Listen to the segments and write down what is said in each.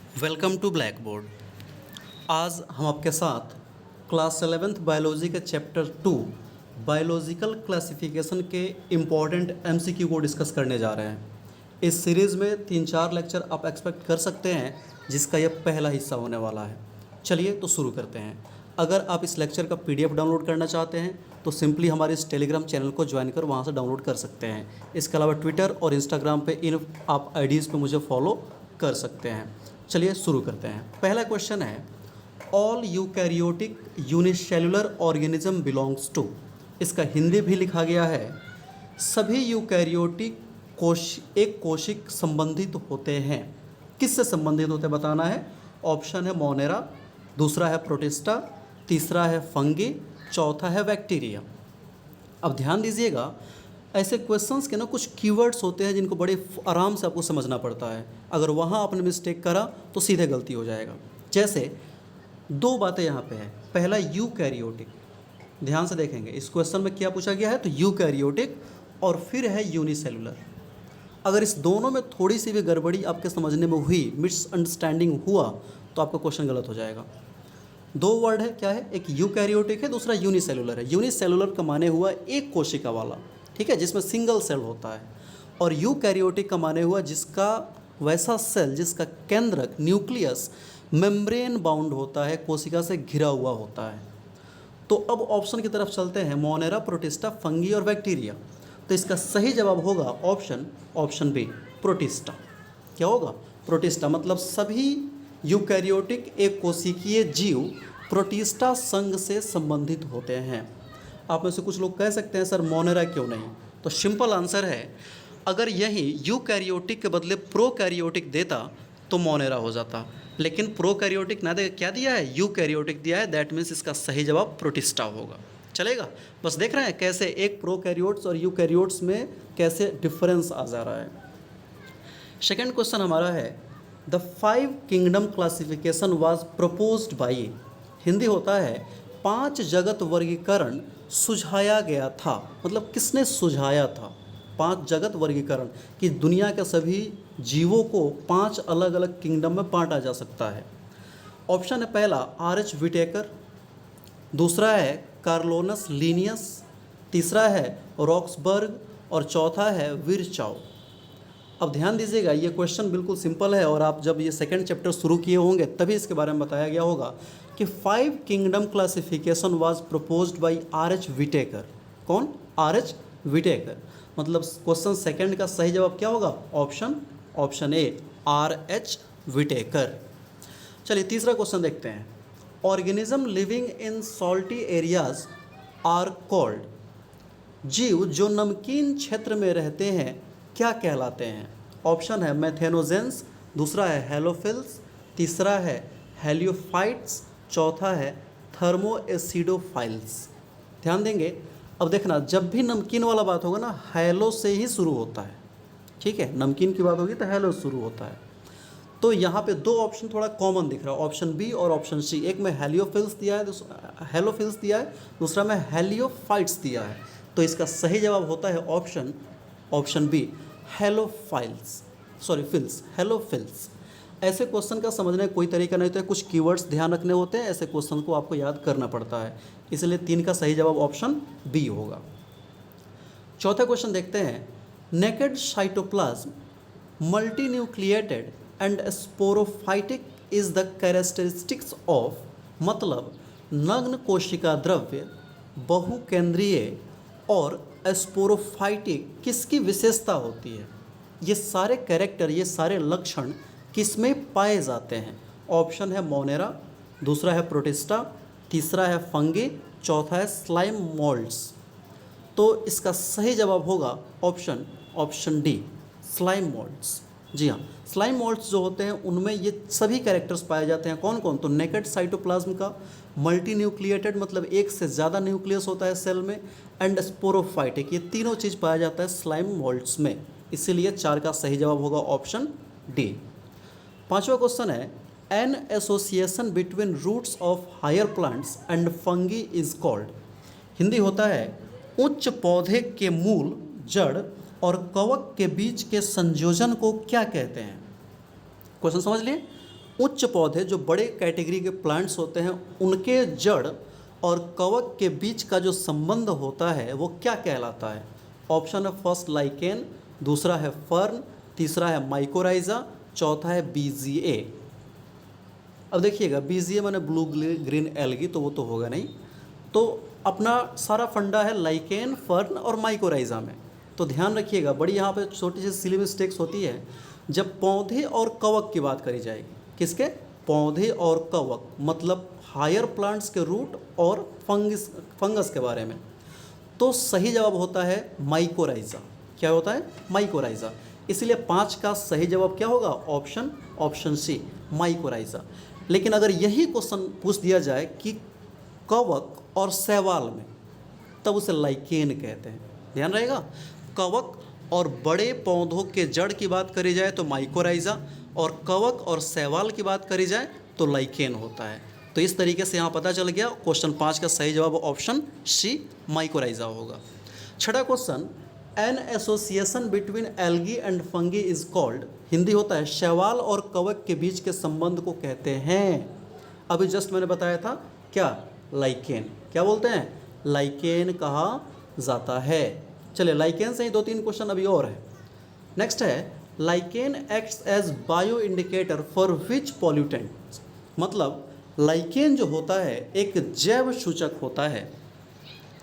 Welcome to black board. आज हम आपके साथ क्लास 11th बायोलॉजी के चैप्टर 2 बायोलॉजिकल क्लासिफिकेशन के इम्पॉर्टेंट एमसीक्यू को डिस्कस करने जा रहे हैं। इस सीरीज़ में 3-4 लेक्चर आप एक्सपेक्ट कर सकते हैं, जिसका यह पहला हिस्सा होने वाला है। चलिए तो शुरू करते हैं। अगर आप इस लेक्चर का पीडीएफ डाउनलोड करना चाहते हैं तो सिंपली हमारे इस टेलीग्राम चैनल को ज्वाइन कर वहाँ से डाउनलोड कर सकते हैं। इसके अलावा ट्विटर और इंस्टाग्राम पे इन आप आईडीज़ पे मुझे फॉलो कर सकते हैं। चलिए शुरू करते हैं। पहला क्वेश्चन है, all eukaryotic unicellular organism belongs to. इसका हिंदी भी लिखा गया है, सभी यूकैरियोटिक एक कोशिक संबंधित होते हैं। किससे संबंधित होते बताना है। ऑप्शन है मोनेरा, दूसरा है प्रोटिस्टा, तीसरा है फंगी, चौथा है बैक्टीरिया। अब ध्यान दीजिएगा, ऐसे क्वेश्चंस के ना कुछ कीवर्ड्स होते हैं जिनको बड़े आराम से आपको समझना पड़ता है। अगर वहाँ आपने मिस्टेक करा तो सीधे गलती हो जाएगा। जैसे दो बातें यहाँ पे है। पहला यूकैरियोटिक, ध्यान से देखेंगे इस क्वेश्चन में क्या पूछा गया है, तो यूकैरियोटिक और फिर है यूनिसेलुलर। अगर इस दोनों में थोड़ी सी भी गड़बड़ी आपके समझने में हुई, मिसअंडरस्टैंडिंग हुआ, तो आपका क्वेश्चन गलत हो जाएगा। दो वर्ड है, क्या है, एक यूकैरियोटिक है, दूसरा यूनिसेलुलर है। यूनिसेलुलर का माने हुआ एक कोशिका वाला, ठीक है, जिसमें सिंगल सेल होता है। और यूकैरियोटिक का माने हुआ जिसका वैसा सेल जिसका केंद्रक न्यूक्लियस मेम्ब्रेन बाउंड होता है, कोशिका से घिरा हुआ होता है। तो अब ऑप्शन की तरफ चलते हैं, मोनेरा, प्रोटिस्टा, फंगी और बैक्टीरिया। तो इसका सही जवाब होगा ऑप्शन बी, प्रोटिस्टा। क्या होगा, प्रोटिस्टा। मतलब सभी यूकैरियोटिक एक कोशिकीय जीव प्रोटिस्टा संघ से संबंधित होते हैं। आप में से कुछ लोग कह सकते हैं सर मोनेरा क्यों नहीं, तो सिंपल आंसर है, अगर यही यूकैरियोटिक के बदले प्रोकैरियोटिक देता तो मोनेरा हो जाता, लेकिन प्रोकैरियोटिक ना दे, क्या दिया है, यूकैरियोटिक दिया है। दैट मीन्स इसका सही जवाब प्रोटिस्टा होगा। चलेगा। बस देख रहे हैं कैसे एक प्रोकैरियोट्स और यूकैरियोट्स में कैसे डिफरेंस आ जा रहा है। सेकेंड क्वेश्चन हमारा है, the 5 kingdom classification was proposed by. Hindi होता है 5 जगत वर्गीकरण सुझाया गया था। मतलब किसने सुझाया था 5 जगत वर्गीकरण, कि दुनिया के सभी जीवों को 5 अलग अलग किंगडम में बांटा जा सकता है। ऑप्शन है पहला आर.एच. विटेकर, दूसरा है कार्लोनस लीनियस, तीसरा है रॉक्सबर्ग और चौथा है विरचाउ। अब ध्यान दीजिएगा, ये क्वेश्चन बिल्कुल सिंपल है और आप जब ये सेकंड चैप्टर शुरू किए होंगे तभी इसके बारे में बताया गया होगा कि 5 kingdom classification was proposed by R H. Whittaker. कौन, आर.एच. विटेकर। मतलब क्वेश्चन सेकंड का सही जवाब क्या होगा, ऑप्शन ए, आर.एच. विटेकर। चलिए तीसरा क्वेश्चन देखते हैं, organism living in salty areas are called. जीव जो नमकीन क्षेत्र में रहते हैं क्या कहलाते हैं। ऑप्शन है मेथेनोजेंस, दूसरा है हेलोफिल्स, तीसरा है हेलियोफाइट्स, चौथा है थर्मोएसिडोफाइल्स। ध्यान देंगे, अब देखना जब भी नमकीन वाला बात होगा ना, हेलो से ही शुरू होता है। ठीक है, नमकीन की बात होगी तो हेलो शुरू होता है। तो यहाँ पे दो ऑप्शन थोड़ा कॉमन दिख रहा है, ऑप्शन बी और ऑप्शन सी। एक में हेलियोफिल्स दिया है, हेलोफिल्स दिया है, दूसरा में हेलियोफाइट्स दिया है। तो इसका सही जवाब होता है ऑप्शन बी, हेलोफाइल्स, सॉरी फिल्स, हेलोफिल्स। ऐसे क्वेश्चन का समझने का कोई तरीका नहीं होता है, कुछ कीवर्ड्स ध्यान रखने होते हैं, ऐसे क्वेश्चन को आपको याद करना पड़ता है। इसलिए 3 का सही जवाब ऑप्शन बी होगा। चौथा क्वेश्चन देखते हैं, naked cytoplasm multinucleated and sporophytic is the characteristics of. मतलब नग्न कोशिका द्रव्य, बहुकेंद्रीय और स्पोरोफाइटिक किसकी विशेषता होती है। ये सारे कैरेक्टर, ये सारे लक्षण किसमें पाए जाते हैं। ऑप्शन है मोनेरा, दूसरा है प्रोटिस्टा, तीसरा है फंगी, चौथा है स्लाइम मोल्ड्स। तो इसका सही जवाब होगा ऑप्शन डी, स्लाइम मोल्ड्स। जी हाँ, स्लाइम मोल्ड्स जो होते हैं उनमें ये सभी कैरेक्टर्स पाए जाते हैं। कौन कौन, तो नेकेड साइटोप्लाज्म का, मल्टी न्यूक्लिएटेड मतलब एक से ज़्यादा न्यूक्लियस होता है सेल में, एंड स्पोरोफाइटिक, ये तीनों चीज़ पाया जाता है स्लाइम मोल्ड्स में। इसीलिए 4 का सही जवाब होगा ऑप्शन डी। पांचवा क्वेश्चन है, an association between roots of higher plants and fungi is called. Hindi होता है उच्च पौधे के मूल, जड़ और कवक के बीच के संयोजन को क्या कहते हैं। क्वेश्चन समझ लिए, उच्च पौधे जो बड़े कैटेगरी के प्लांट्स होते हैं उनके जड़ और कवक के बीच का जो संबंध होता है वो क्या कहलाता है? ऑप्शन है फर्स्ट लाइकेन, दूसरा है फर्न, तीसरा है माइकोराइजा, चौथा है बीजीए। अब देखिएगा बीजीए माने ब्लू ग्रीन एल्गी, तो वो तो होगा नहीं। तो अपना सारा फंडा है लाइकेन, फर्न और माइकोराइजा में। तो ध्यान रखिएगा, बड़ी यहाँ पे छोटी सी सिली मिस्टेक्स होती है जब पौधे और कवक की बात करी जाएगी। किसके? पौधे और कवक, मतलब हायर प्लांट्स के रूट और फंगस के बारे में। तो सही जवाब होता है माइकोराइजा। क्या होता है? माइकोराइजा। इसलिए 5 का सही जवाब क्या होगा? Option C, mycorrhiza. लेकिन अगर यही क्वेश्चन पूछ दिया जाए कि कवक और शैवाल में, तब उसे लाइकेन कहते हैं। ध्यान रहेगा, कवक और बड़े पौधों के जड़ की बात करी जाए तो माइकोराइजा, और कवक और शैवाल की बात करी जाए तो लाइकेन होता है। तो इस तरीके से यहाँ पता चल गया, क्वेश्चन 5 का सही जवाब ऑप्शन सी, माइकोराइजा होगा। छठा question, N association between algae and fungi is called, Hindi होता है शैवाल और कवक के बीच के संबंध को कहते हैं। अभी जस्ट मैंने बताया था क्या? लाइकेन। क्या बोलते हैं? लाइकेन कहा जाता है। चलिए लाइकेन से ही 2-3 क्वेश्चन अभी और है। नेक्स्ट है, lichen acts as bio indicator for which pollutant, मतलब लाइकेन जो होता है एक जैव सूचक होता है,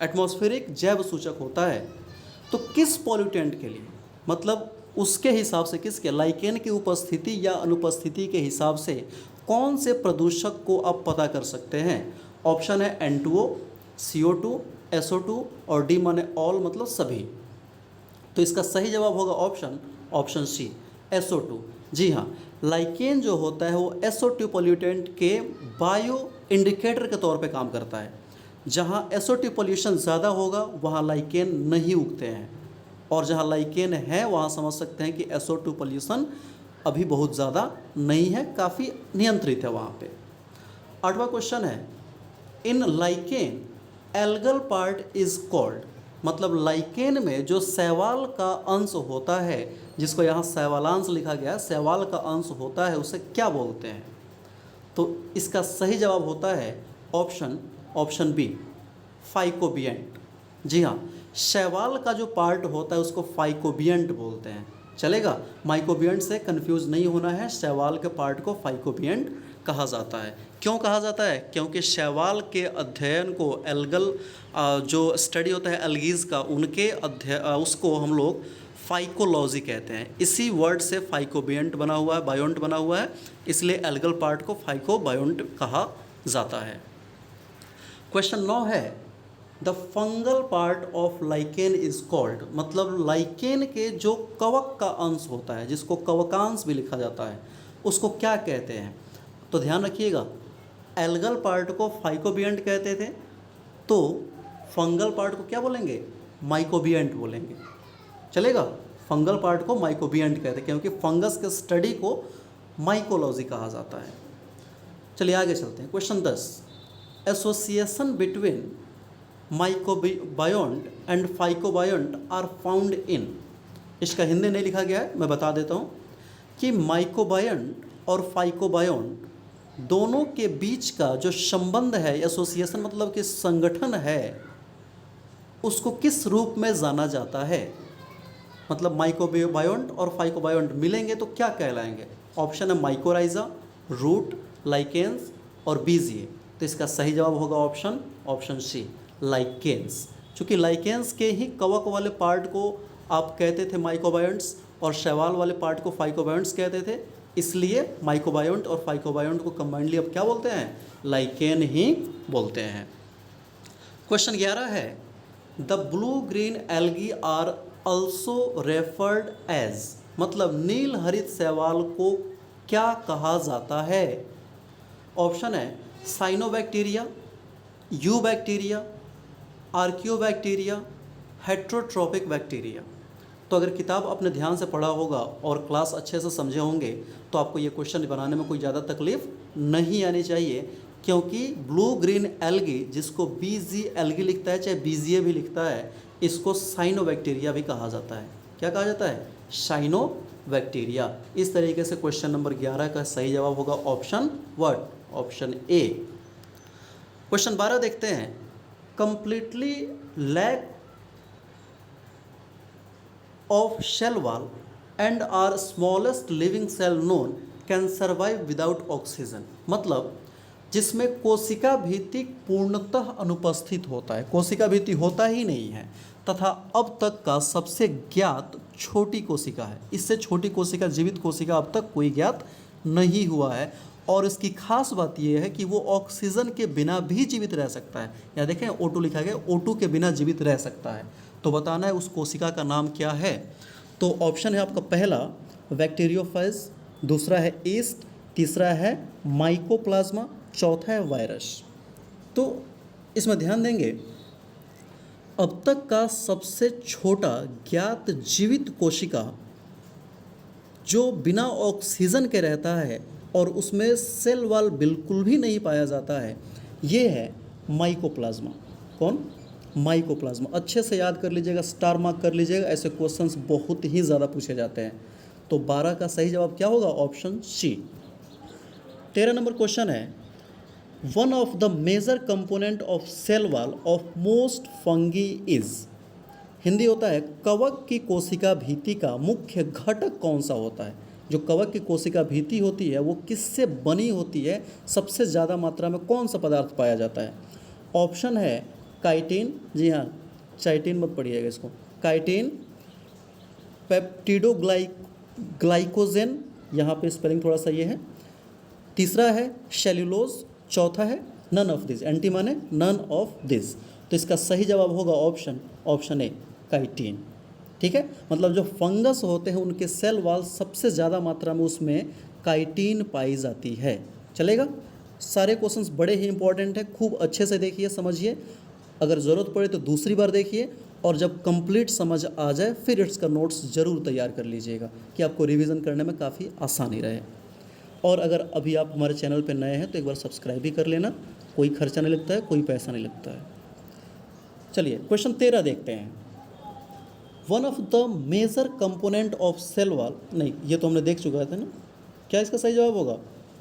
एटमॉस्फेरिक जैव सूचक होता है। तो किस पॉल्यूटेंट के लिए, मतलब उसके हिसाब से, किसके? लाइकेन की उपस्थिति या अनुपस्थिति के हिसाब से कौन से प्रदूषक को आप पता कर सकते हैं? ऑप्शन है N2O, CO2, SO2 और D माने ऑल, मतलब सभी। तो इसका सही जवाब होगा ऑप्शन सी, SO2। जी हाँ, लाइकेन जो होता है वो SO2 पॉल्यूटेंट के बायो इंडिकेटर के तौर पे काम करता है। जहाँ SO2 पॉल्यूशन ज़्यादा होगा वहाँ लाइकेन नहीं उगते हैं, और जहाँ लाइकेन है वहाँ समझ सकते हैं कि SO2 पॉल्यूशन अभी बहुत ज़्यादा नहीं है, काफ़ी नियंत्रित है वहाँ पे। 8वां क्वेश्चन है, in lichen algal part is called, मतलब लाइकेन में जो शैवाल का अंश होता है, जिसको यहाँ शैवालांश लिखा गया, शैवाल का अंश होता है, उसे क्या बोलते हैं? तो इसका सही जवाब होता है ऑप्शन बी, फाइकोबिएंट। जी हाँ, शैवाल का जो पार्ट होता है उसको फाइकोबिएंट बोलते हैं। चलेगा, माइकोबिएंट से कंफ्यूज नहीं होना है, शैवाल के पार्ट को फाइकोबिएंट कहा जाता है। क्यों कहा जाता है? क्योंकि शैवाल के अध्ययन को एल्गल जो स्टडी होता है एल्गीज का, उनके उसको हम लोग फाइकोलॉजी कहते हैं। इसी वर्ड से फाइकोबिएंट बना हुआ है, बायोंट बना हुआ है, इसलिए एल्गल पार्ट को फाइकोबायोंट कहा जाता है। क्वेश्चन 9 है, the fungal part of lichen is called, मतलब लाइकेन के जो कवक का अंश होता है, जिसको कवकांश भी लिखा जाता है, उसको क्या कहते हैं? तो ध्यान रखिएगा, एल्गल पार्ट को फाइकोबिएंट कहते थे, तो फंगल पार्ट को क्या बोलेंगे? माइकोबिएंट बोलेंगे। चलेगा, फंगल पार्ट को माइकोबिएंट कहते हैं क्योंकि फंगस के स्टडी को माइकोलॉजी कहा जाता है। चलिए आगे चलते हैं। Question 10, association between mycobiont and phycobiont are found in, इसका हिंदी नहीं लिखा गया है, मैं बता देता हूँ कि माइकोबायोंट और फाइकोबायोंट दोनों के बीच का जो संबंध है, एसोसिएशन मतलब कि संगठन है, उसको किस रूप में जाना जाता है? मतलब माइकोबायोंट और फाइकोबायोंट मिलेंगे तो क्या कहलाएंगे? ऑप्शन है माइकोराइजा, रूट, लाइकेन्स और बीजीए। तो इसका सही जवाब होगा ऑप्शन सी, लाइकेन्स। चूँकि लाइकेन्स के ही कवक वाले पार्ट को आप कहते थे माइकोबायोंट्स और शैवाल वाले पार्ट को फाइकोबायोंट्स कहते थे, इसलिए माइकोबायोंट और फाइकोबायोंट को कंबाइंडली अब क्या बोलते हैं? लाइकेन ही बोलते हैं। क्वेश्चन 11 है, the blue green algae are also referred as, मतलब नील हरित शैवाल को क्या कहा जाता है? ऑप्शन है cyanobacteria, you bacteria, आर्कियोबैक्टीरिया, heterotrophic bacteria. तो अगर किताब आपने ध्यान से पढ़ा होगा और क्लास अच्छे से समझे होंगे तो आपको ये क्वेश्चन बनाने में कोई ज़्यादा तकलीफ नहीं आनी चाहिए, क्योंकि ब्लू ग्रीन एल्गी, जिसको बीजी एल्गी लिखता है चाहे बीजीए भी लिखता है, इसको साइनोबैक्टीरिया भी कहा जाता है। क्या कहा जाता है? Cyanobacteria. इस तरीके से क्वेश्चन नंबर 11 का सही जवाब होगा option what, option A. Question 12 देखते हैं। Completely lack of cell wall and are smallest living cell known can survive without oxygen. मतलब जिसमें कोशिका भित्ति पूर्णतः अनुपस्थित होता है, कोशिका भित्ति होता ही नहीं है, तथा अब तक का सबसे ज्ञात छोटी कोशिका है। इससे छोटी कोशिका, जीवित कोशिका अब तक कोई ज्ञात नहीं हुआ है। और इसकी खास बात यह है कि वो ऑक्सीजन के बिना भी जीवित रह सकता है। यहाँ देखें O2 लिखा गया, O2 के बिना जीवित रह सकता है। तो बताना है उस कोशिका का नाम क्या है। तो ऑप्शन है आपका पहला बैक्टीरियोफेज, दूसरा है ईस्ट, तीसरा है माइकोप्लाज्मा, चौथा है वायरस। तो इसमें ध्यान देंगे, अब तक का सबसे छोटा ज्ञात जीवित कोशिका जो बिना ऑक्सीजन के रहता है और उसमें सेल वॉल बिल्कुल भी नहीं पाया जाता है, ये है माइकोप्लाज्मा। कौन? माइकोप्लाज्मा। अच्छे से याद कर लीजिएगा, स्टार मार्क कर लीजिएगा, ऐसे क्वेश्चंस बहुत ही ज़्यादा पूछे जाते हैं। तो 12 का सही जवाब क्या होगा? Option C. 13 नंबर क्वेश्चन है, one of the major component of cell wall of most fungi is. Hindi होता है कवक की कोशिका भित्ति का मुख्य घटक कौन सा होता है। जो कवक की कोशिका भित्ति होती है वो किससे बनी होती है, सबसे ज़्यादा मात्रा में कौन सा पदार्थ पाया जाता है? ऑप्शन है काइटिन, जी हाँ, चाइटिन मत पढ़िएगा इसको, काइटिन, पेप्टिडोग्लाइकोजेन, यहाँ पे स्पेलिंग थोड़ा सा ये है, तीसरा है सेल्यूलोज, चौथा है नन ऑफ दिस। एंटी माने नन ऑफ दिस। तो इसका सही जवाब होगा ऑप्शन ए, काइटिन। ठीक है, मतलब जो फंगस होते हैं उनके सेल वॉल सबसे ज़्यादा मात्रा में उसमें काइटिन पाई जाती है। चलेगा? सारे क्वेश्चंस बड़े ही इंपॉर्टेंट हैं, खूब अच्छे से देखिए, समझिए। अगर ज़रूरत पड़े तो दूसरी बार देखिए, और जब कंप्लीट समझ आ जाए फिर इसका नोट्स ज़रूर तैयार कर लीजिएगा कि आपको रिवीजन करने में काफ़ी आसानी रहे। और अगर अभी आप हमारे चैनल पर नए हैं तो एक बार सब्सक्राइब भी कर लेना, कोई खर्चा नहीं लगता है, कोई पैसा नहीं लगता है। चलिए क्वेश्चन 13 देखते हैं। One of the major component of cell wall, नहीं ये तो हमने देख चुका था ना, क्या इसका सही जवाब होगा?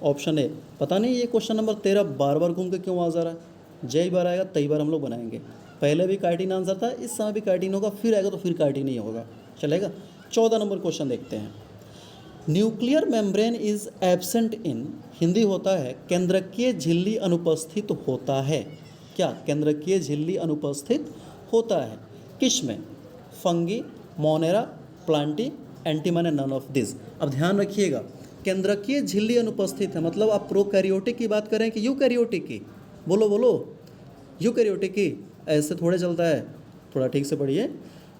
Option A. पता नहीं ये क्वेश्चन नंबर 13 बार बार घूम के क्यों आ जा रहा है, जय बार आएगा तई बार हम लोग बनाएंगे। पहले भी काइटिन आंसर था, इस समय भी काइटिन होगा, फिर आएगा तो फिर काइटिन ही होगा। चलेगा? 14 नंबर क्वेश्चन देखते हैं। Nuclear membrane is absent in, Hindi होता है केंद्रकीय झिल्ली अनुपस्थित होता है। क्या? केंद्रकीय झिल्ली अनुपस्थित होता है किस में? फंगी, मोनेरा, प्लांटी, एंटी माने नन ऑफ दिस। अब ध्यान रखिएगा, केंद्रकीय झिल्ली अनुपस्थित है, मतलब आप प्रोकैरियोटिक की बात करें कि यूकैरियोटिक की? बोलो यूकैरियोटिक की, ऐसे थोड़े चलता है, थोड़ा ठीक से पढ़िए।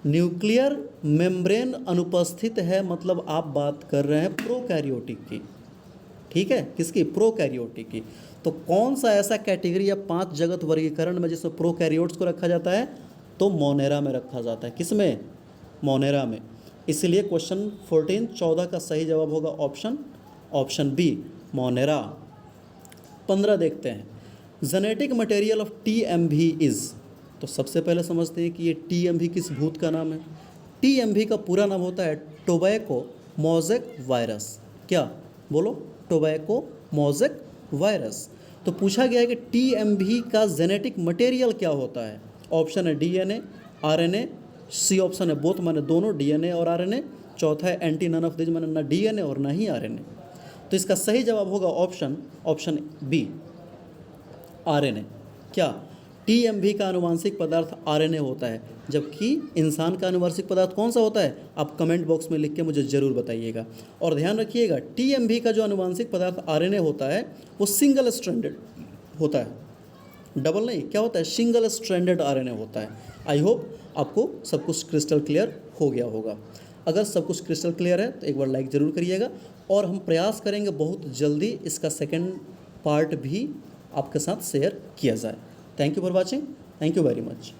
न्यूक्लियर मेम्ब्रेन अनुपस्थित है, मतलब आप बात कर रहे हैं प्रोकैरियोटिक की। ठीक है, किसकी? प्रोकैरियोटिक की। तो कौन सा ऐसा कैटेगरी या 5 जगत वर्गीकरण में जिसमें प्रोकैरियोट्स को रखा जाता है? तो मोनेरा में रखा जाता है। किस में? मोनेरा में। इसलिए क्वेश्चन 14 का सही जवाब होगा ऑप्शन बी, मोनेरा। 15 देखते हैं। Genetic material of TMV is. तो सबसे पहले समझते हैं कि ये TMV किस भूत का नाम है। TMV का पूरा नाम होता है टोबैको मोज़ेक वायरस। क्या? बोलो, टोबैको मोज़ेक वायरस। तो पूछा गया है कि TMV का जेनेटिक मटेरियल क्या होता है। ऑप्शन है DNA, RNA, सी ऑप्शन है बोथ माने दोनों, DNA और RNA, चौथा है एंटी नन ऑफ दिस माने ना DNA और ना ही RNA। तो इसका सही जवाब होगा ऑप्शन बी, RNA। क्या? TMV का आनुवांशिक पदार्थ RNA होता है, जबकि इंसान का आनुवांशिक पदार्थ कौन सा होता है? आप कमेंट बॉक्स में लिख के मुझे ज़रूर बताइएगा। और ध्यान रखिएगा, TMV का जो आनुवांशिक पदार्थ RNA होता है वो सिंगल स्ट्रैंडेड होता है, डबल नहीं। क्या होता है? सिंगल स्ट्रैंडेड RNA होता है। आई होप आपको सब कुछ क्रिस्टल क्लियर हो गया होगा। अगर सब कुछ क्रिस्टल क्लियर है तो एक बार लाइक ज़रूर करिएगा, और हम प्रयास करेंगे बहुत जल्दी इसका सेकंड पार्ट भी आपके साथ शेयर किया जाए। Thank you for watching, thank you very much.